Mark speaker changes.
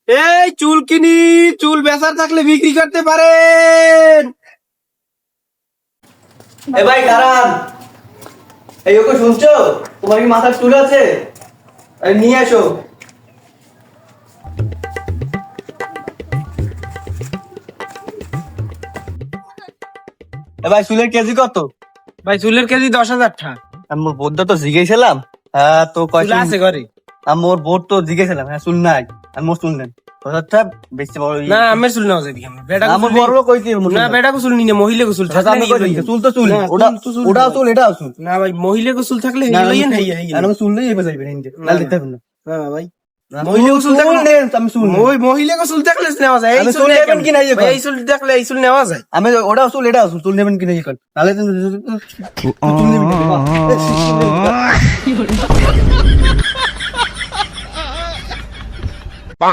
Speaker 1: এই চুল কিনি, চুল বেচার থাকলে বিক্রি করতে পারেন।
Speaker 2: এ ভাই দাঁড়ান, এই ওকে শুনছো? তোমার কি মাথার চুল আছে? আরে নিয়ে এসো। এ ভাই চুলের কেজি কত?
Speaker 1: ভাই চুলের কেজি 10,000 টাকা।
Speaker 2: মোর বোর্ডটা তো জিজ্ঞেছিলাম। হ্যাঁ তো
Speaker 1: চুল
Speaker 2: কয়টা
Speaker 1: আছে ঘরে?
Speaker 2: মোর বোর্ড তো জিজ্ঞেছিলাম, হ্যাঁ চুল নাই। আর মোর চুল নেন 10,000 বেশি বড়
Speaker 1: না আমার চুল নেওয়া যায় বেটা
Speaker 2: আমার বড় লোক কইছি
Speaker 1: না বেটা চুল নিনে মহিলা চুল থাকলে
Speaker 2: আমি কই
Speaker 1: লইয়েন।
Speaker 2: চুল তো চুল,
Speaker 1: না,
Speaker 2: ওটা
Speaker 1: চুল তো চুল
Speaker 2: ওটাও
Speaker 1: ভাই।
Speaker 2: চুল এটাও চুল।
Speaker 1: না ভাই মহিলা চুল থাকলে
Speaker 2: না,
Speaker 1: লইয়েন
Speaker 2: আমি
Speaker 1: হাইয়া
Speaker 2: চুল- আমি চুল নেই এবার যাইবে হিন্দে
Speaker 1: না,
Speaker 2: লাল
Speaker 1: না।
Speaker 2: দেখতে হবে না।
Speaker 1: না ভাই
Speaker 2: না,
Speaker 1: মহিলা চুল থাকলে
Speaker 2: নেন, আমি চুল নেই।
Speaker 1: ওই মহিলা চুল থাকলে নেওয়া যায়। এই
Speaker 2: আমি
Speaker 1: চুল
Speaker 2: চুল
Speaker 1: নেই
Speaker 2: নেবেন
Speaker 1: কেন?
Speaker 2: কি না এই
Speaker 1: ভাই,
Speaker 2: কর।
Speaker 1: এই চুল থাকলে এই চুল নেওয়া যায়।
Speaker 2: আমি ওটাও চুল এটাও চুল, চুল নেবেন কি না এই কর। তাহলে চুল নেবেন কি না?